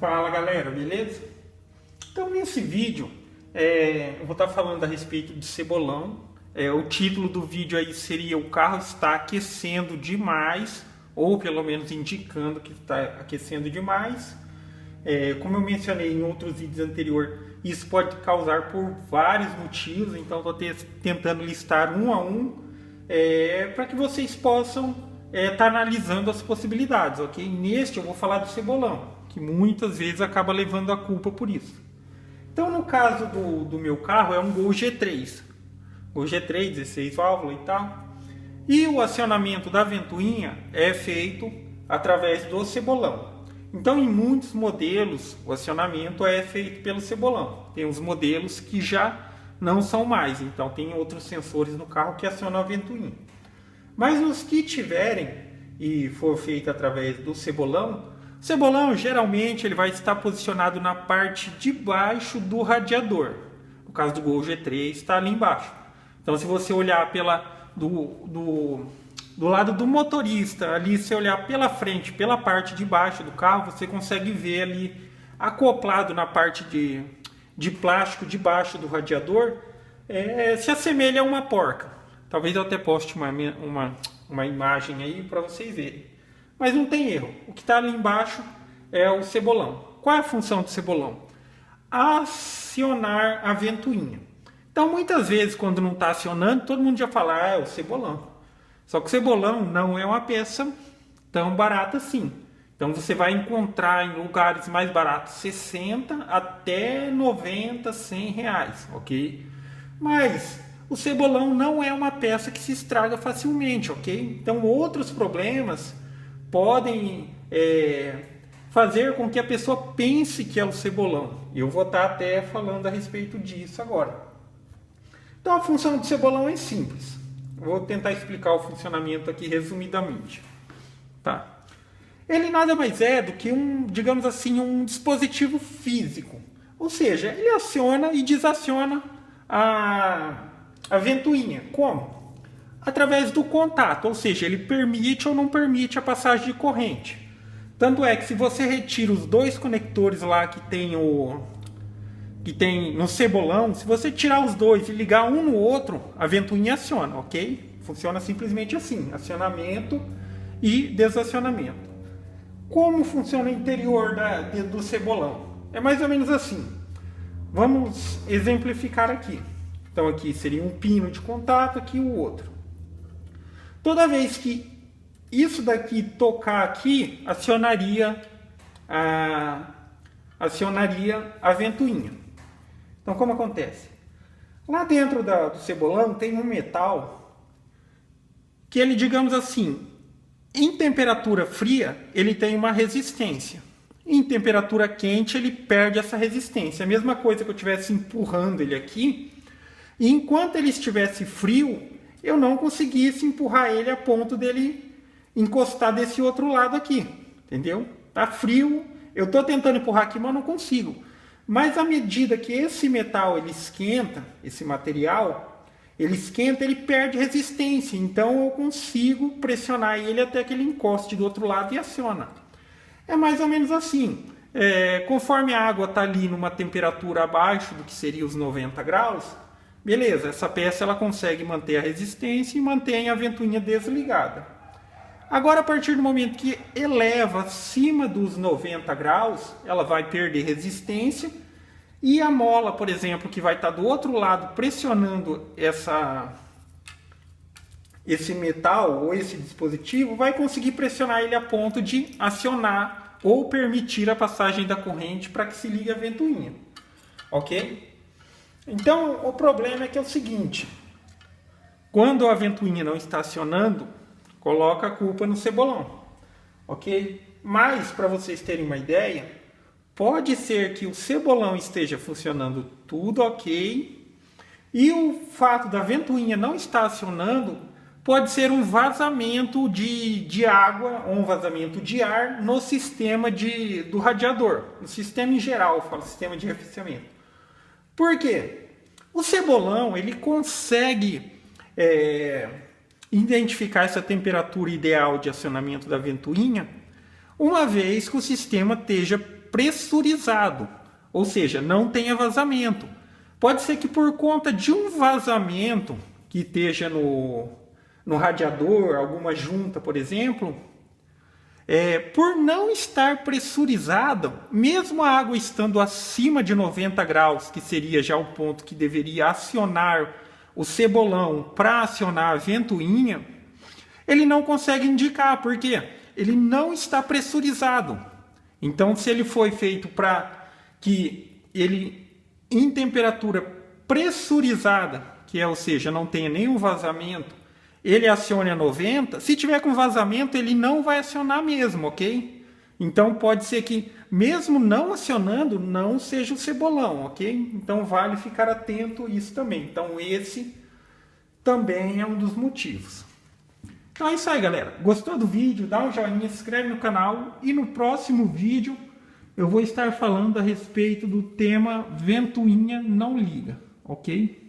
Fala galera, beleza? Então nesse vídeo eu vou estar falando a respeito de cebolão. O título do vídeo aí seria: o carro está aquecendo demais, ou pelo menos indicando que está aquecendo demais. Como eu mencionei em outros vídeos anteriores, isso pode causar por vários motivos, então estou tentando listar um a um para que vocês possam estar analisando as possibilidades, ok? Neste eu vou falar do cebolão, que muitas vezes acaba levando a culpa por isso. Então no caso do meu carro é um Gol G3, Gol G3, 16 válvulas e tal, e o acionamento da ventoinha é feito através do cebolão. Então em muitos modelos o acionamento é feito pelo cebolão. Tem uns modelos que já não são mais, então tem outros sensores no carro que acionam a ventoinha. Mas nos que tiverem e for feito através do cebolão, o cebolão geralmente ele vai estar posicionado na parte de baixo do radiador. No caso do Gol G3 está ali embaixo. Então se você olhar do lado do motorista, ali se olhar pela frente, pela parte de baixo do carro, você consegue ver ali acoplado na parte de plástico de baixo do radiador, se assemelha a uma porca. Talvez eu até poste uma imagem aí para vocês verem. Mas não tem erro. O que está ali embaixo é o cebolão. Qual é a função do cebolão? Acionar a ventoinha. Então muitas vezes quando não está acionando, todo mundo já fala, é o cebolão. Só que o cebolão não é uma peça tão barata assim. Então você vai encontrar em lugares mais baratos 60 até 90, 100 reais, ok? Mas o cebolão não é uma peça que se estraga facilmente, ok? Então outros problemas podem fazer com que a pessoa pense que é o cebolão. Eu vou estar até falando a respeito disso agora. Então a função do cebolão é simples. Vou tentar explicar o funcionamento aqui resumidamente. Tá? Ele nada mais é do que digamos assim, um dispositivo físico. Ou seja, ele aciona e desaciona a ventoinha. Como? Através do contato, ou seja, ele permite ou não permite a passagem de corrente. Tanto é que se você retira os dois conectores lá que tem no cebolão, se você tirar os dois e ligar um no outro, a ventoinha aciona, ok? Funciona simplesmente assim, acionamento e desacionamento. Como funciona o interior do cebolão? É mais ou menos assim. Vamos exemplificar aqui. Então aqui seria um pino de contato, aqui o outro. Toda vez que isso daqui tocar aqui, acionaria a ventoinha. Então como acontece? Lá dentro do cebolão tem um metal que ele, digamos assim, em temperatura fria ele tem uma resistência. Em temperatura quente ele perde essa resistência. A mesma coisa que eu estivesse empurrando ele aqui, e enquanto ele estivesse frio, eu não conseguisse empurrar ele a ponto dele encostar desse outro lado aqui, entendeu? Tá frio, eu estou tentando empurrar aqui, mas não consigo. Mas à medida que esse metal ele esquenta, esse material, ele esquenta, ele perde resistência. Então eu consigo pressionar ele até que ele encoste do outro lado e aciona. É mais ou menos assim. Conforme a água está ali numa temperatura abaixo do que seria os 90 graus, beleza, essa peça ela consegue manter a resistência e mantém a ventoinha desligada. Agora, a partir do momento que eleva acima dos 90 graus, ela vai perder resistência e a mola, por exemplo, que vai estar do outro lado pressionando esse metal ou esse dispositivo, vai conseguir pressionar ele a ponto de acionar ou permitir a passagem da corrente para que se ligue a ventoinha. Ok? Então, o problema é o seguinte: quando a ventoinha não está acionando, coloca a culpa no cebolão, ok? Mas, para vocês terem uma ideia, pode ser que o cebolão esteja funcionando tudo ok, e o fato da ventoinha não estar acionando pode ser um vazamento de água ou um vazamento de ar no sistema do radiador, no sistema em geral, eu falo sistema de arrefecimento. Por quê? O cebolão ele consegue identificar essa temperatura ideal de acionamento da ventoinha uma vez que o sistema esteja pressurizado, ou seja, não tenha vazamento. Pode ser que por conta de um vazamento que esteja no radiador, alguma junta, por exemplo, por não estar pressurizado, mesmo a água estando acima de 90 graus, que seria já o ponto que deveria acionar o cebolão para acionar a ventoinha, ele não consegue indicar, porque ele não está pressurizado. Então, se ele foi feito para que ele, em temperatura pressurizada, ou seja, não tenha nenhum vazamento, ele acione a 90, se tiver com vazamento, ele não vai acionar mesmo, ok? Então, pode ser que, mesmo não acionando, não seja o cebolão, ok? Então, vale ficar atento a isso também. Então, esse também é um dos motivos. Então é isso aí, galera. Gostou do vídeo? Dá um joinha, se inscreve no canal. E no próximo vídeo eu vou estar falando a respeito do tema ventoinha não liga, ok?